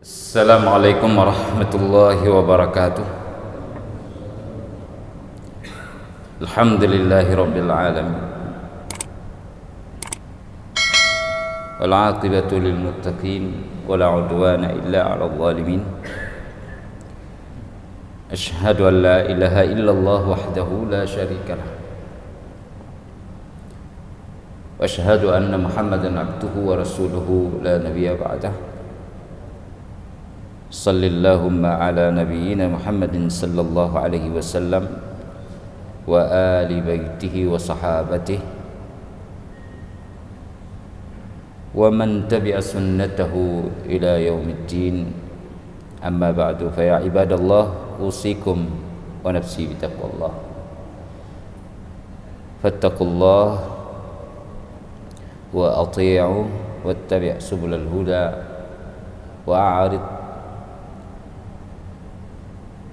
Assalamualaikum warahmatullahi wabarakatuh. Alhamdulillahi rabbil alamin. Wal 'aqibatu lil muttaqin wala 'udwana illa 'alal zalimin. Asyhadu an la ilaha illallah wahdahu la syarikalah. Wa asyhadu anna Muhammadan 'abduhu wa rasuluhu la nabiyya ba'dahu. Sallallahumma ala nabiyyina Muhammadin sallallahu alaihi wasallam wa ali baitihi wa sahabatihi wa man tabi'a sunnatahu ila yaumiddin. Amma ba'du, fa ya ibadallah, usikum wa nafsi bitaqwallah. Fattaqullah wa ati'u wattabi' subulal huda wa a'rid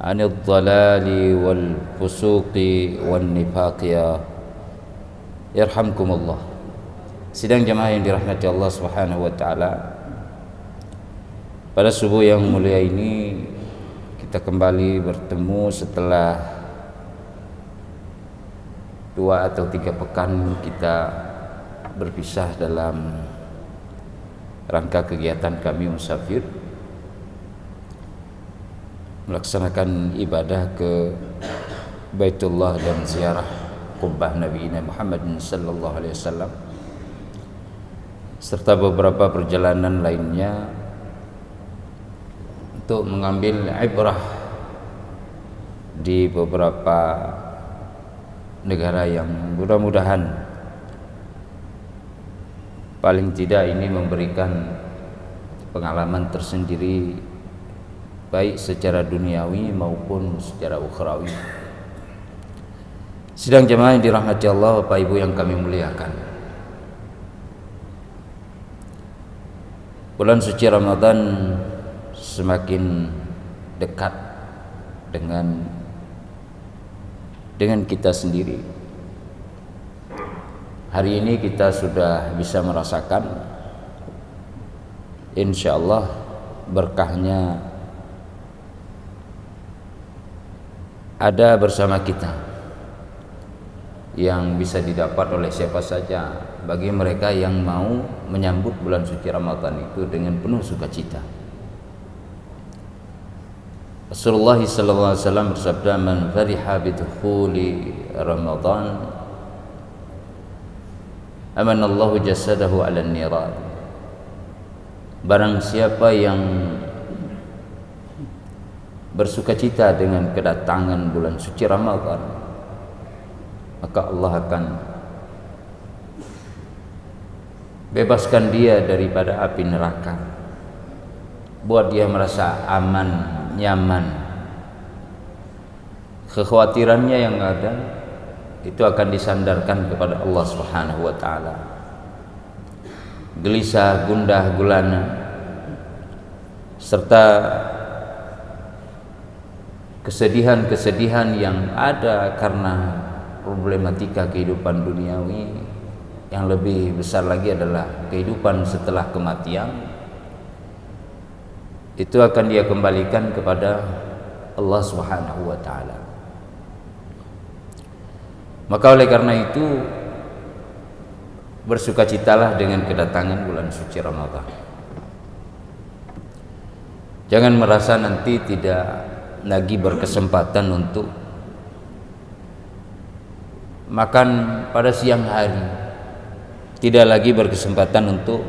anil dhalali wal fusuqi wan nifaq ya yarhamkumullah. Sidang jamaah yang dirahmati Allah Subhanahu wa taala, pada subuh yang mulia ini kita kembali bertemu setelah 2 atau 3 pekan kita berpisah dalam rangka kegiatan kami musafir melaksanakan ibadah ke Baitullah dan ziarah Qubbah Nabi Muhammad sallallahu alaihi wasallam, serta beberapa perjalanan lainnya untuk mengambil ibrah di beberapa negara yang mudah-mudahan paling tidak ini memberikan pengalaman tersendiri, baik secara duniawi maupun secara ukhrawi. Sidang jemaah yang dirahmati Allah, Bapak Ibu yang kami muliakan, bulan suci Ramadan semakin dekat dengan kita sendiri. Hari ini kita sudah bisa merasakan insyaallah berkahnya ada bersama kita, yang bisa didapat oleh siapa saja bagi mereka yang mau menyambut bulan suci Ramadan itu dengan penuh sukacita. Rasulullah sallallahu alaihi wasallam bersabda, "Man fariha bidukhuli Ramadan amanallahu jasadahu 'alan niran." Barang siapa yang bersukacita dengan kedatangan bulan suci Ramadan, maka Allah akan bebaskan dia daripada api neraka, buat dia merasa aman, nyaman. Kekhawatirannya yang ada itu akan disandarkan kepada Allah Subhanahu wa taala. Gelisah, gundah, gulana serta kesedihan-kesedihan yang ada karena problematika kehidupan duniawi, yang lebih besar lagi adalah kehidupan setelah kematian, itu akan dia kembalikan kepada Allah Subhanahu wa taala. Maka oleh karena itu, bersukacitalah dengan kedatangan bulan suci Ramadan. Jangan merasa nanti tidak lagi berkesempatan untuk makan pada siang hari, tidak lagi berkesempatan untuk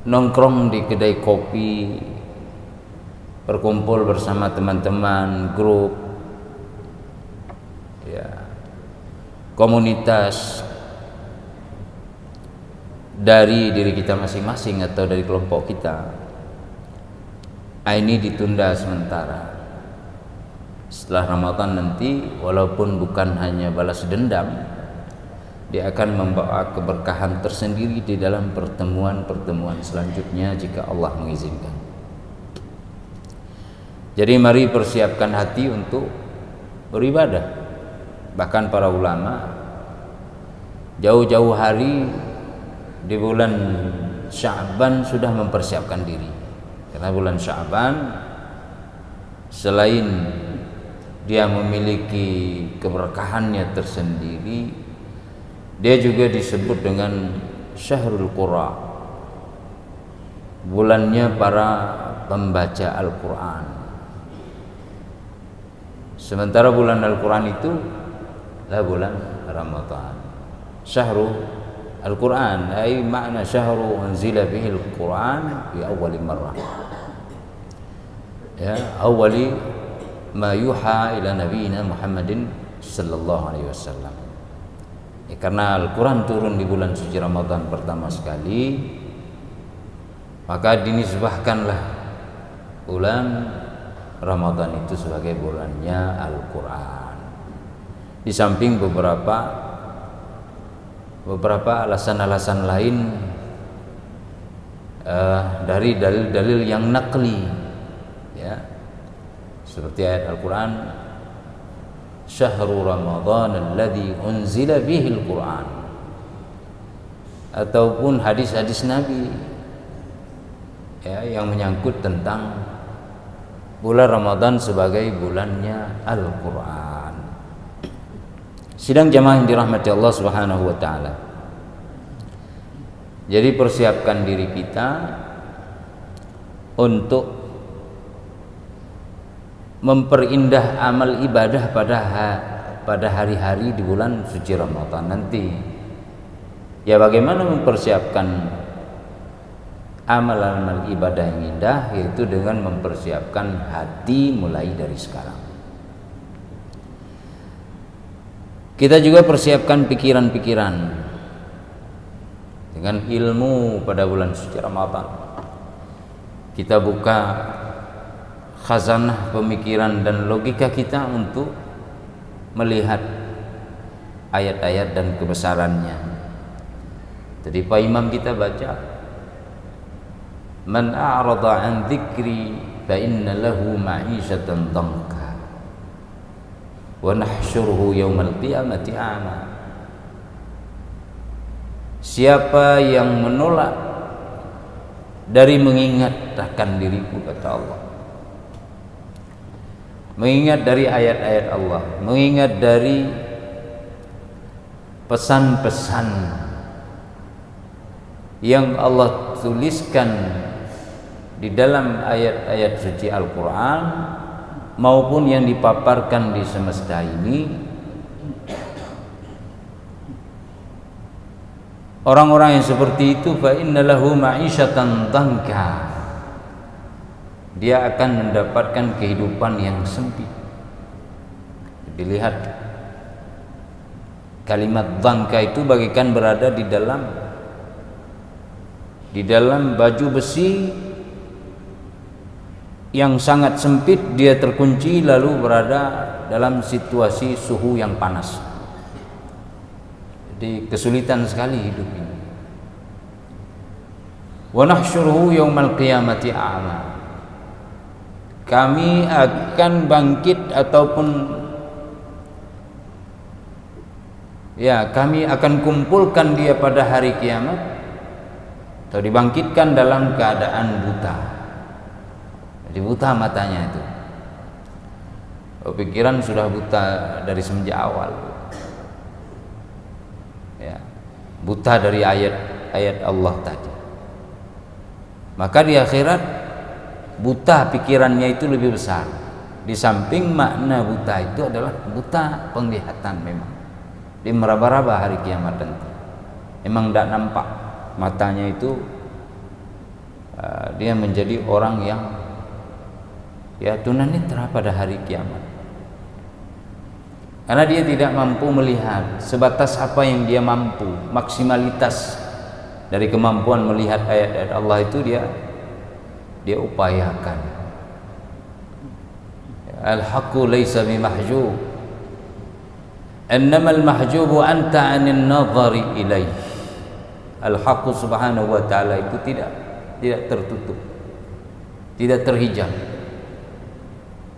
nongkrong di kedai kopi, berkumpul bersama teman-teman, grup, ya, komunitas dari diri kita masing-masing atau dari kelompok kita. Ini ditunda sementara. Setelah Ramadan nanti, walaupun bukan hanya balas dendam, dia akan membawa keberkahan tersendiri di dalam pertemuan-pertemuan selanjutnya jika Allah mengizinkan. Jadi mari persiapkan hati untuk beribadah. Bahkan para ulama jauh-jauh hari di bulan Sya'ban sudah mempersiapkan diri. Karena bulan Sya'ban selain dia memiliki keberkahannya tersendiri, dia juga disebut dengan Syahrul Qurra, bulannya para pembaca Al-Quran. Sementara bulan Al-Quran itu adalah bulan Ramadan. Syahrul Al-Quran ay makna syahru unzila bihi Al-Quran fi awwali marrah, ya, awwali ma yuha ila nabiyina Muhammadin sallallahu alaihi wasallam. Ya, karena Al-Quran turun di bulan suci Ramadan pertama sekali, maka dinisbahkanlah bulan Ramadan itu sebagai bulannya Al-Quran. Di samping beberapa alasan-alasan lain dari dalil-dalil yang nakli, ya, seperti ayat Al-Quran, Syahrul Ramadan alladzi unzila bihi Al-Quran, ataupun hadis-hadis Nabi, ya, yang menyangkut tentang bulan Ramadan sebagai bulannya Al-Quran. Sidang jamaah yang dirahmati Allah Subhanahu wa taala. Jadi persiapkan diri kita untuk memperindah amal ibadah pada hari-hari di bulan suci Ramadan nanti. Ya, bagaimana mempersiapkan amal-amal ibadah yang indah, yaitu dengan mempersiapkan hati mulai dari sekarang. Kita juga persiapkan pikiran-pikiran dengan ilmu pada bulan suci Ramadan. Kita buka khazanah pemikiran dan logika kita untuk melihat ayat-ayat dan kebesarannya. Jadi Pak Imam kita baca, man a'rada an dzikri fa inna lahu ma'isyatan dhanka wa nahsyuruhu yaumal qiyamati a'ma. Siapa yang menolak dari mengingat akan diriku, kata Allah, mengingat dari ayat-ayat Allah, mengingat dari pesan-pesan yang Allah tuliskan di dalam ayat-ayat suci Al-Quran maupun yang dipaparkan di semesta ini, orang-orang yang seperti itu fa inna lahu ma'isyatan dhanka, dia akan mendapatkan kehidupan yang sempit. Dilihat kalimat dhanka itu bagaikan berada di dalam baju besi yang sangat sempit, dia terkunci lalu berada dalam situasi suhu yang panas. Jadi kesulitan sekali hidup ini. Wa nahsyuruhu yaumal qiyamati a'ma. Kami akan bangkit ataupun kami akan kumpulkan dia pada hari kiamat atau dibangkitkan dalam keadaan buta. Jadi buta matanya itu. Pikiran sudah buta dari semenjak awal. Ya, buta dari ayat-ayat Allah tadi. Maka di akhirat buta pikirannya itu lebih besar. Di samping makna buta itu adalah buta penglihatan memang. Dia meraba-raba hari kiamat nanti. Memang tidak nampak matanya itu, dia menjadi orang yang tunanetra pada hari kiamat, karena dia tidak mampu melihat sebatas apa yang dia mampu. Maksimalitas dari kemampuan melihat ayat-ayat Allah itu dia upayakan. Al-haqqu laysa bimahjub, innamal mahjubu anta 'anil nadhari ilaih. Al-haqqu subhanahu wa ta'ala itu tidak tertutup, tidak terhijab.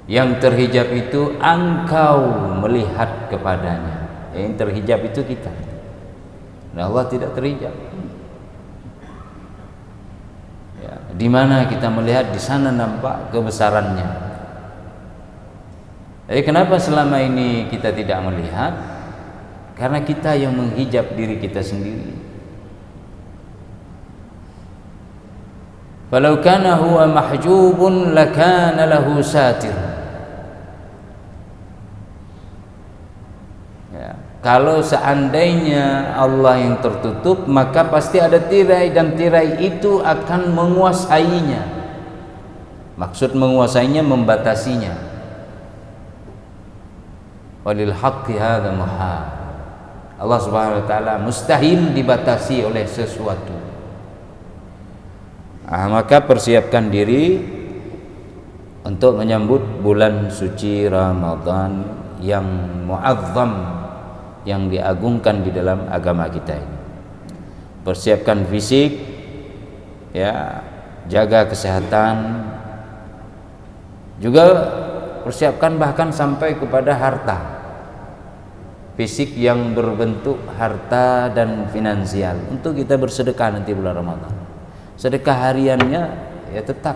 Yang terhijab itu engkau melihat kepadanya. Yang terhijab itu kita. Nah, Allah tidak terhijab. Di mana kita melihat di sana nampak kebesarannya. Jadi kenapa selama ini kita tidak melihat? Karena kita yang menghijab diri kita sendiri. Falau kana huwa mahjubun lakana lahu satir. Ya, kalau seandainya Allah yang tertutup, maka pasti ada tirai, dan tirai itu akan menguasainya. Maksud menguasainya, membatasinya. Walil haqqi hadza muhal. Allah Subhanahu wa taala mustahil dibatasi oleh sesuatu. Maka persiapkan diri untuk menyambut bulan suci Ramadan yang muazzam, yang diagungkan di dalam agama kita ini. Persiapkan fisik, ya, jaga kesehatan, juga persiapkan bahkan sampai kepada harta. Fisik yang berbentuk harta dan finansial untuk kita bersedekah nanti bulan Ramadan. Sedekah hariannya ya tetap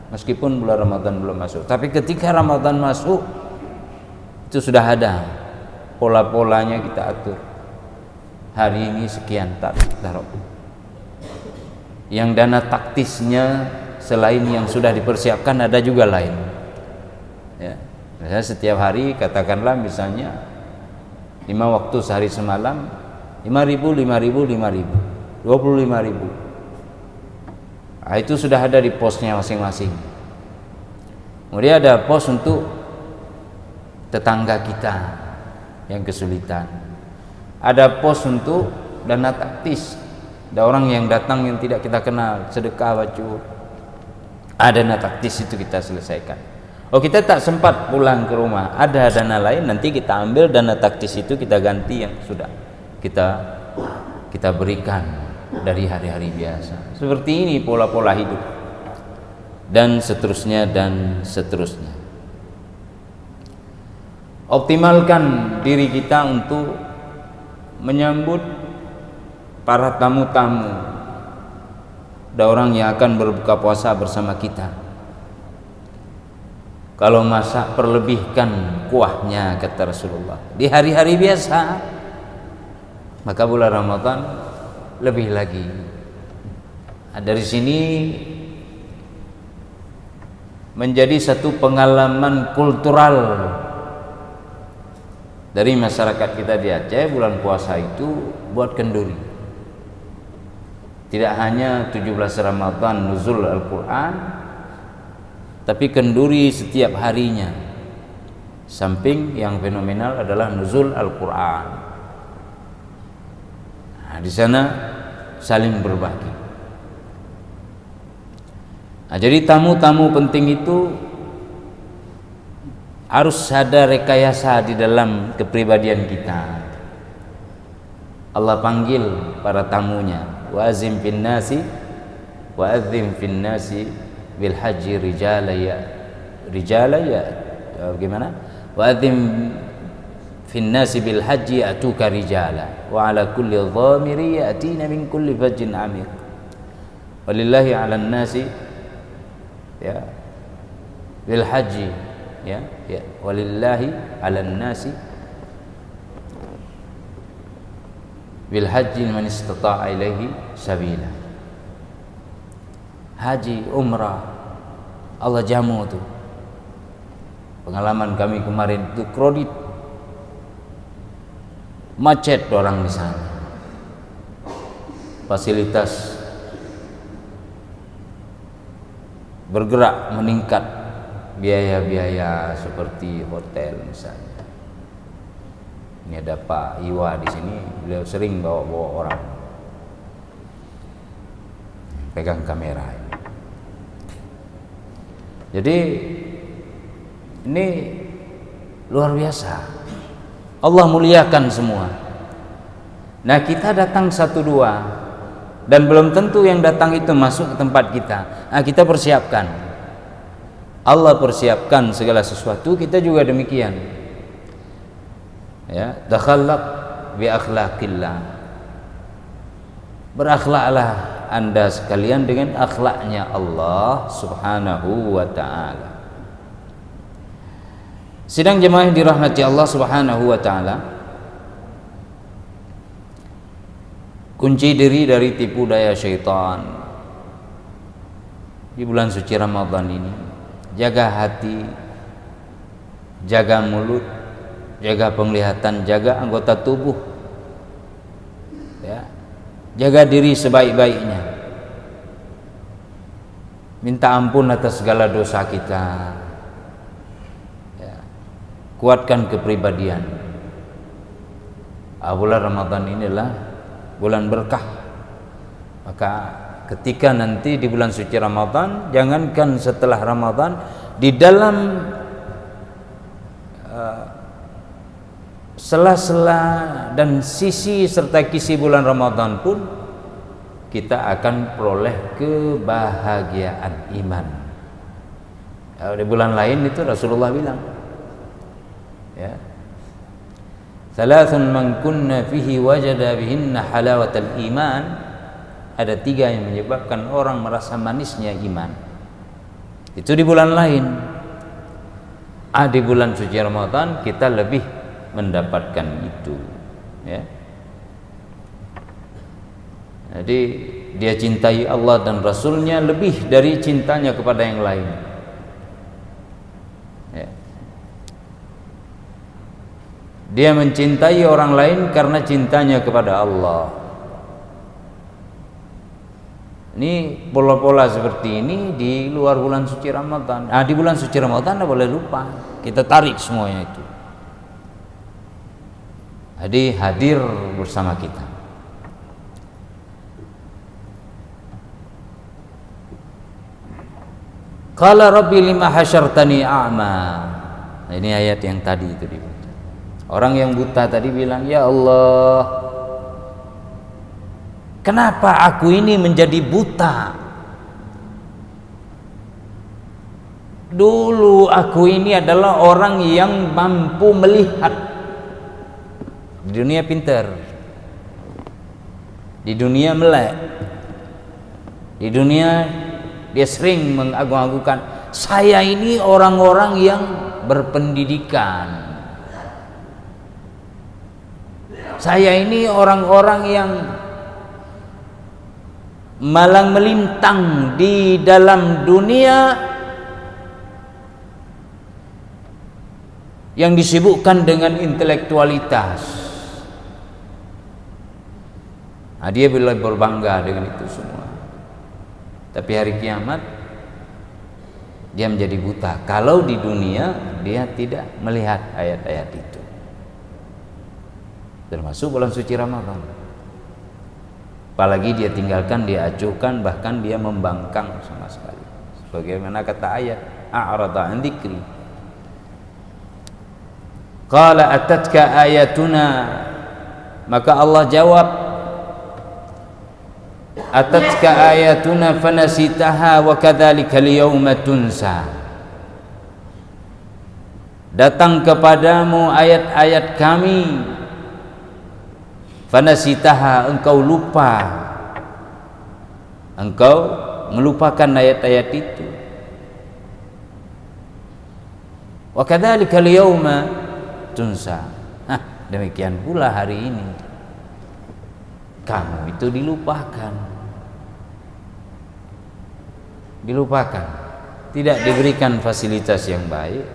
meskipun bulan Ramadan belum masuk, tapi ketika Ramadan masuk itu sudah ada pola-polanya, kita atur. Hari ini sekian taruh. Yang dana taktisnya selain yang sudah dipersiapkan ada juga lain. Ya, misalnya setiap hari katakanlah misalnya 5 waktu sehari semalam 5.000, 25.000. Itu sudah ada di posnya masing-masing. Kemudian ada pos untuk tetangga kita yang kesulitan. Ada pos untuk dana taktis. Ada orang yang datang yang tidak kita kenal, sedekah baju. Ada dana taktis, itu kita selesaikan. Oh, kita tak sempat pulang ke rumah, ada dana lain, nanti kita ambil dana taktis itu, kita ganti yang sudah kita berikan dari hari-hari biasa. Seperti ini pola-pola hidup, dan seterusnya dan seterusnya. Optimalkan diri kita untuk menyambut para tamu-tamu. Ada orang yang akan berbuka puasa bersama kita. Kalau masak, perlebihkan kuahnya, kata Rasulullah. Di hari-hari biasa, maka bulan Ramadan lebih lagi. Dari sini menjadi satu pengalaman kultural dari masyarakat kita di Aceh. Bulan puasa itu buat kenduri. Tidak hanya 17 Ramadan nuzul Al-Quran, tapi kenduri setiap harinya. Samping yang fenomenal adalah nuzul Al-Quran. Di sana saling berbagi. Jadi tamu-tamu penting itu harus ada rekayasa di dalam kepribadian kita. Allah panggil para tamunya, wa azim fin nasi wa adzim fin nasi bil haji rijala ya bagaimana? Wa adzim fin nasi bil haji atuka rijala wa ala kulli dhamiri yatina min kulli fajjin amiq walillahi ala nasi ya bil haji ya walillahi ala nasi bil haji man istata'a ilaihi sabila. Haji umrah Allah jamu tuh. Pengalaman kami kemarin itu kredit macet orang di sana. Fasilitas bergerak meningkat, biaya-biaya seperti hotel misalnya. Ini ada Pak Iwa di sini, beliau sering bawa-bawa orang, pegang kamera ini. Jadi ini luar biasa. Allah muliakan semua. Nah, kita datang 1-2 dan belum tentu yang datang itu masuk ke tempat kita. Nah, kita persiapkan. Allah persiapkan segala sesuatu, kita juga demikian. Ya, takhallaq bi akhlaqillah. Berakhlaklah Anda sekalian dengan akhlaknya Allah Subhanahu wa ta'ala. Sidang jemaah yang dirahmati Allah Subhanahu wa ta'ala, kunci diri dari tipu daya syaitan di bulan suci Ramadan ini, jaga hati, jaga mulut, jaga penglihatan, jaga anggota tubuh, ya. Jaga diri sebaik-baiknya. Minta ampun atas segala dosa kita, ya. Kuatkan kepribadian. Bulan Ramadan inilah bulan berkah. Maka ketika nanti di bulan suci Ramadan, jangankan setelah Ramadan, di dalam sela-sela dan sisi serta kisi bulan Ramadan pun kita akan peroleh kebahagiaan iman. Di bulan lain itu Rasulullah bilang, ya, Thalathun man kunna fihi wajada bihinna halawatal iman. Ada 3 yang menyebabkan orang merasa manisnya iman. Itu di bulan lain. Di bulan suci Ramadan kita lebih mendapatkan itu, ya. Jadi dia cintai Allah dan Rasulnya lebih dari cintanya kepada yang lain, ya. Dia mencintai orang lain karena cintanya kepada Allah. Ini pola-pola seperti ini di luar bulan suci Ramadan. Di bulan suci Ramadan tidak boleh lupa, kita tarik semuanya itu. Jadi hadir bersama kita. Qala rabbi lima hasyartani a'ma. Nah, ini ayat yang tadi itu dibaca. Orang yang buta tadi bilang, ya Allah, kenapa aku ini menjadi buta? Dulu aku ini adalah orang yang mampu melihat. Di dunia pintar, di dunia melek, di dunia dia sering mengagung-agungkan, saya ini orang-orang yang berpendidikan, saya ini orang-orang yang malang melintang di dalam dunia yang disibukkan dengan intelektualitas. Dia boleh berbangga dengan itu semua. Tapi hari kiamat dia menjadi buta kalau di dunia dia tidak melihat ayat-ayat itu. Termasuk bulan suci Ramadan. Apalagi dia tinggalkan, dia acuhkan, bahkan dia membangkang sama sekali. Sebagaimana kata ayat, a'rada an dzikri. Qala atatka ayatuna, maka Allah jawab, atatka ayatuna fanasitaha wa kadzalika al-yawma tunsa. Datang kepadamu ayat-ayat kami, fanasitaha, engkau lupa, engkau melupakan ayat-ayat itu. Wa kadzalika al-yawma tunsa. Demikian pula hari ini kamu itu dilupakan, tidak diberikan fasilitas yang baik,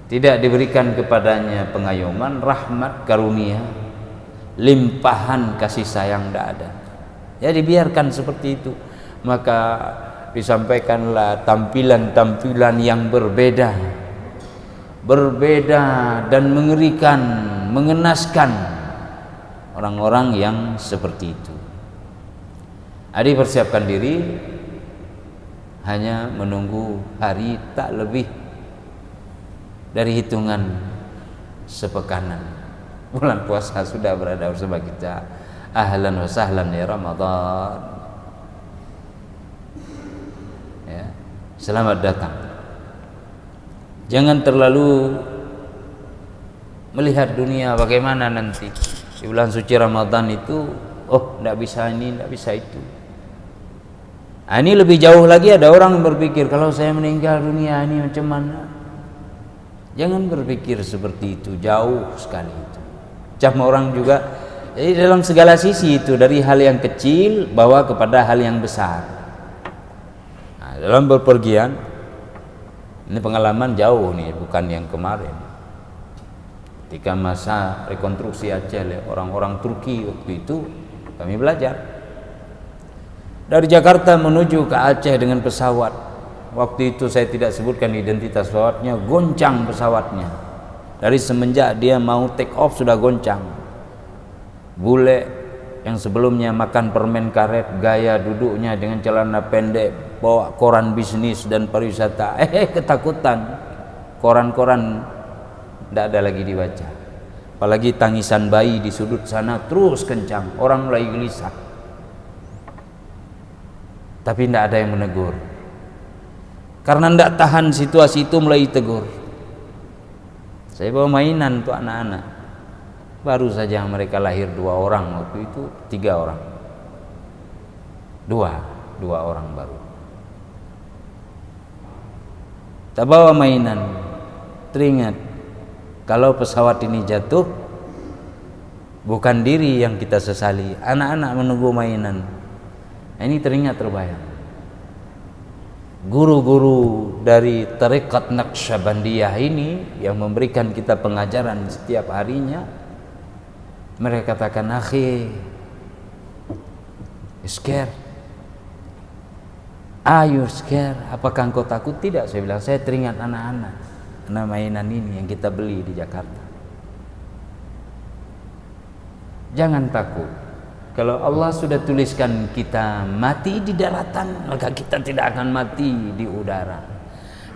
tidak diberikan kepadanya pengayoman, rahmat, karunia, limpahan kasih sayang, tidak ada. Ya, dibiarkan seperti itu. Maka disampaikanlah tampilan-tampilan yang berbeda dan mengerikan, mengenaskan orang-orang yang seperti itu. Adi persiapkan diri, hanya menunggu hari tak lebih dari hitungan sepekanan. Bulan puasa sudah berada bersama kita. Ahlan wa sahlan ya Ramadan. Ya, selamat datang. Jangan terlalu melihat dunia bagaimana nanti. Di bulan suci Ramadan itu oh tidak bisa ini, tidak bisa itu. Nah, ini lebih jauh lagi, ada orang yang berpikir kalau saya meninggal dunia ini macam mana. Jangan berpikir seperti itu, jauh sekali itu. Macam orang juga, jadi dalam segala sisi itu, dari hal yang kecil bawa kepada hal yang besar. Nah, dalam berpergian, ini pengalaman jauh nih, bukan yang kemarin. Ketika masa rekonstruksi Aceh oleh orang-orang Turki waktu itu, kami belajar dari Jakarta menuju ke Aceh dengan pesawat. Waktu itu saya tidak sebutkan identitas pesawatnya, goncang pesawatnya. Dari semenjak dia mau take off sudah goncang. Bule yang sebelumnya makan permen karet, gaya duduknya dengan celana pendek, bawa koran bisnis dan pariwisata, ketakutan. Koran-koran tidak ada lagi dibaca. Apalagi tangisan bayi di sudut sana terus kencang, orang mulai gelisah. Tapi tidak ada yang menegur. Karena tidak tahan situasi itu, mulai tegur. Saya bawa mainan untuk anak-anak. Baru saja mereka lahir 2 orang, waktu itu 3 orang. Dua orang baru. Tak bawa mainan. Teringat, kalau pesawat ini jatuh, bukan diri yang kita sesali, anak-anak menunggu mainan. Nah, ini teringat, terbayang. Guru-guru dari tarekat Naqsyabandiyah ini yang memberikan kita pengajaran setiap harinya, mereka katakan, akhi, scared? Are you scared? Apakah engkau takut? Tidak, saya bilang, saya teringat anak-anak, karena mainan ini yang kita beli di Jakarta. Jangan takut. Kalau Allah sudah tuliskan kita mati di daratan, maka kita tidak akan mati di udara.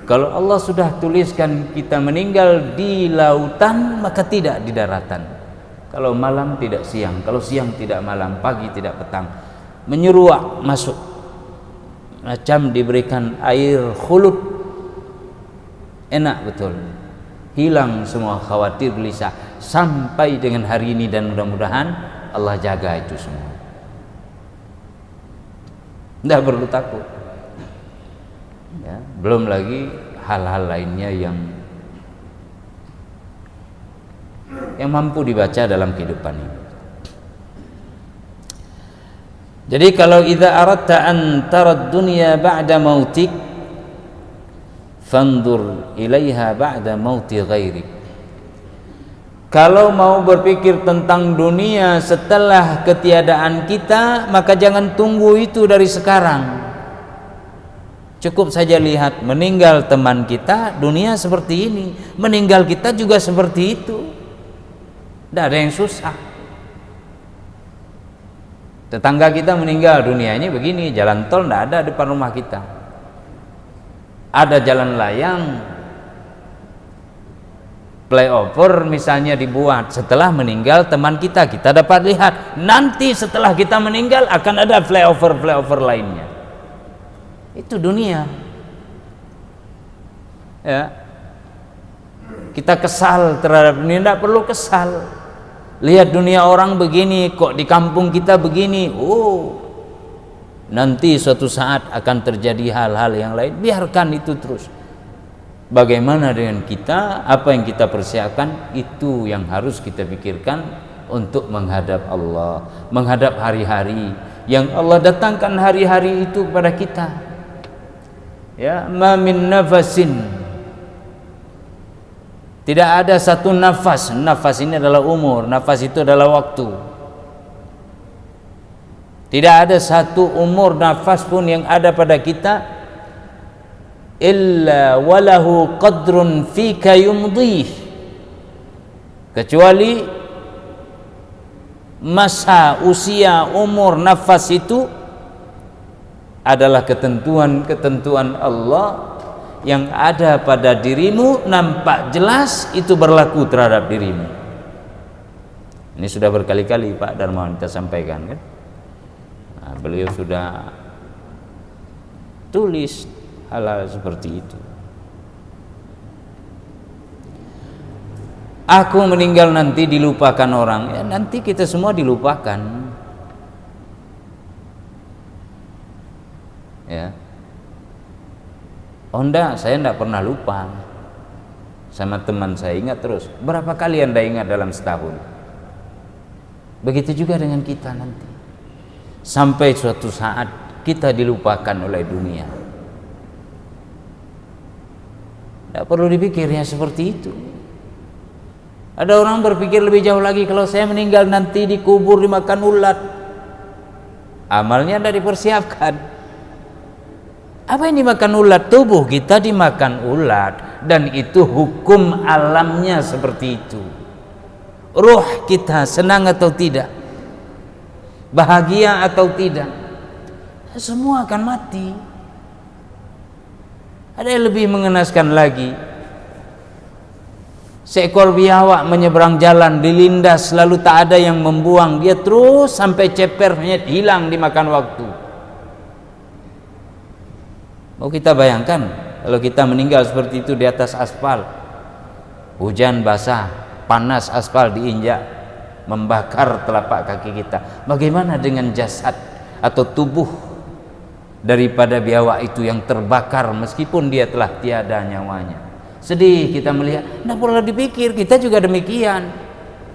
Kalau Allah sudah tuliskan kita meninggal di lautan, maka tidak di daratan. Kalau malam tidak siang, kalau siang tidak malam, pagi tidak petang. Menyeruak masuk, macam diberikan air khulud, enak betul. Hilang semua khawatir, gelisah, sampai dengan hari ini, dan mudah-mudahan Allah jaga itu semua. Tidak perlu takut. Ya, belum lagi hal-hal lainnya yang mampu dibaca dalam kehidupan ini. Jadi kalau idza aradta an tarad dunya ba'da mautik, fanzur ilaiha ba'da mauti ghairik. Kalau mau berpikir tentang dunia setelah ketiadaan kita, maka jangan tunggu itu dari sekarang. Cukup saja lihat meninggal teman kita, dunia seperti ini, meninggal kita juga seperti itu. Tidak ada yang susah. Tetangga kita meninggal, dunia ini begini, jalan tol tidak ada depan rumah kita. Ada jalan layang, flyover misalnya dibuat setelah meninggal teman kita, kita dapat lihat nanti setelah kita meninggal akan ada flyover lainnya. Itu dunia. Ya. Kita kesal terhadap dunia, tidak perlu kesal. Lihat dunia orang begini, kok di kampung kita begini. Oh, nanti suatu saat akan terjadi hal-hal yang lain. Biarkan itu terus. Bagaimana dengan kita, apa yang kita persiapkan, itu yang harus kita pikirkan untuk menghadap Allah, menghadap hari-hari yang Allah datangkan hari-hari itu kepada kita. Ya, ma min nafasin, tidak ada satu nafas. Nafas ini adalah umur, nafas itu adalah waktu. Tidak ada satu umur nafas pun yang ada pada kita illa walahu qadrun fika yumdih, kecuali masa, usia, umur, nafas itu adalah ketentuan-ketentuan Allah yang ada pada dirimu, nampak jelas itu berlaku terhadap dirimu. Ini sudah berkali-kali Pak Darmawan kita sampaikan, kan? Nah, beliau sudah tulis hal-hal seperti itu. Aku meninggal nanti dilupakan orang, ya nanti kita semua dilupakan. Ya. Oh enggak, saya enggak pernah lupa sama teman saya, ingat terus. Berapa kali Anda ingat dalam setahun? Begitu juga dengan kita nanti. Sampai suatu saat kita dilupakan oleh dunia. Tidak perlu dipikirnya seperti itu. Ada orang berpikir lebih jauh lagi, kalau saya meninggal nanti dikubur dimakan ulat. Amalnya tidak dipersiapkan. Apa yang dimakan ulat? Tubuh kita dimakan ulat, dan itu hukum alamnya seperti itu. Ruh kita senang atau tidak, bahagia atau tidak, semua akan mati. Ada yang lebih mengenaskan lagi, seekor biawak menyeberang jalan, dilindas lalu tak ada yang membuang, dia terus sampai cepernya hilang dimakan waktu. Mau kita bayangkan kalau kita meninggal seperti itu di atas aspal, hujan basah, panas aspal diinjak, membakar telapak kaki kita. Bagaimana dengan jasad atau tubuh daripada biawak itu yang terbakar meskipun dia telah tiada nyawanya? Sedih kita melihat, tidak perlu dipikir, kita juga demikian.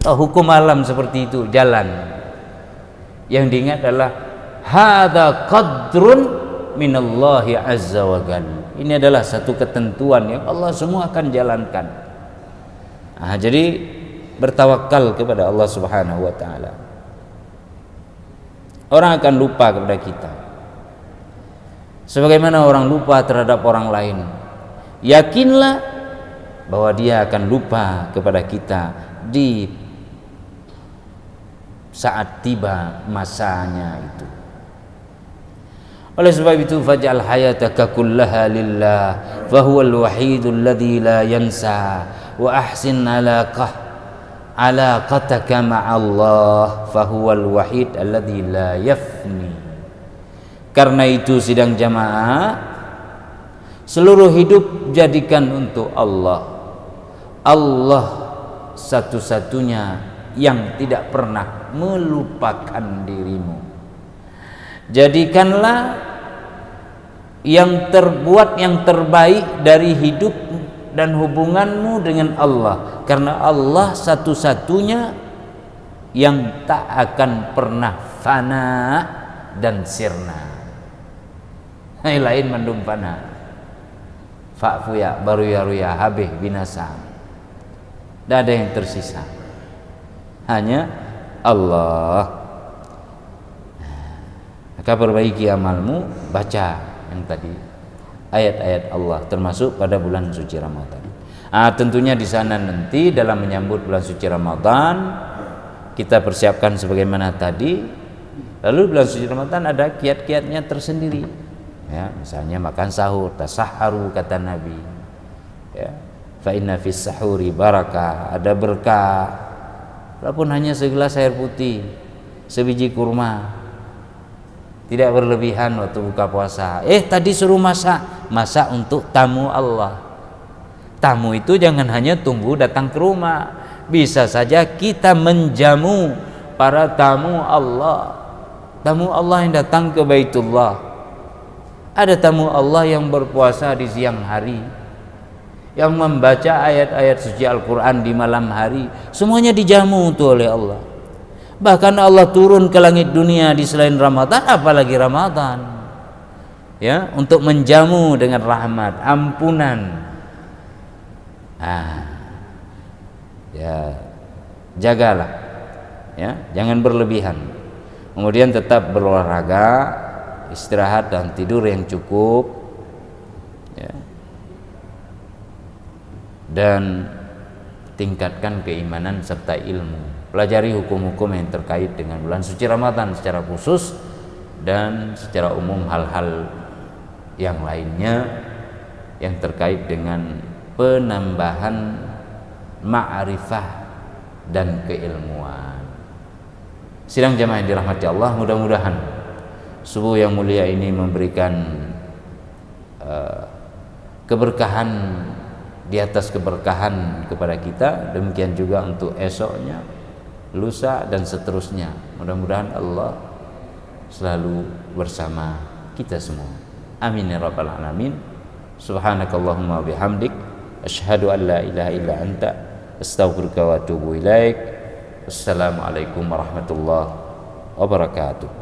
Hukum alam seperti itu jalan. Yang diingat adalah hadza qadrun minallahi azza wa jalla. Ini adalah satu ketentuan yang Allah semua akan jalankan. Jadi bertawakal kepada Allah Subhanahu wa taala. Orang akan lupa kepada kita, sebagaimana orang lupa terhadap orang lain. Yakinlah bahwa dia akan lupa kepada kita di saat tiba masanya itu. Oleh sebab itu, faj'al hayataka kullaha lillah fa huwal wahidul ladzi la yansa wa ahsin alaqataka ma'allah fa huwal wahid alladzi la yafni. Karena itu sidang jamaah, seluruh hidup jadikan untuk Allah. Allah satu-satunya yang tidak pernah melupakan dirimu. Jadikanlah yang terbuat yang terbaik dari hidup dan hubunganmu dengan Allah, karena Allah satu-satunya yang tak akan pernah fana dan sirna. Lain mandum fana, fa'fuya baru ya habis binasa. Tidak ada yang tersisa, hanya Allah. Maka perbaiki amalmu, baca yang tadi ayat-ayat Allah, termasuk pada bulan suci Ramadan. Tentunya di sana nanti dalam menyambut bulan suci Ramadan kita persiapkan sebagaimana tadi. Lalu bulan suci Ramadan ada kiat-kiatnya tersendiri. Ya, misalnya makan sahur, tasahharu kata Nabi. Ya, fa inna fis sahuri barakah, ada berkah. Walaupun hanya segelas air putih, sebiji kurma, tidak berlebihan waktu buka puasa. Tadi suruh masak untuk tamu Allah. Tamu itu jangan hanya tunggu datang ke rumah, bisa saja kita menjamu para tamu Allah. Tamu Allah yang datang ke Baitullah. Ada tamu Allah yang berpuasa di siang hari, yang membaca ayat-ayat suci Al-Quran di malam hari. Semuanya dijamu tuh oleh Allah. Bahkan Allah turun ke langit dunia di selain Ramadan, apalagi Ramadan, ya, untuk menjamu dengan rahmat, ampunan. Ya, jagalah, ya, jangan berlebihan. Kemudian tetap berolahraga, istirahat dan tidur yang cukup, ya, dan tingkatkan keimanan serta ilmu. Pelajari hukum-hukum yang terkait dengan bulan suci Ramadan secara khusus dan secara umum hal-hal yang lainnya yang terkait dengan penambahan ma'rifah dan keilmuan. Sidang jamaah yang dirahmati Allah, mudah-mudahan subuh yang mulia ini memberikan keberkahan di atas keberkahan kepada kita. Demikian juga untuk esoknya, lusa dan seterusnya. Mudah-mudahan Allah selalu bersama kita semua. Amin ya rabbal alamin. Subhanakallahumma bihamdik asyhadu an la ilaha illa anta astaghfiruka wa atubu ilaik. Assalamualaikum warahmatullahi wabarakatuh.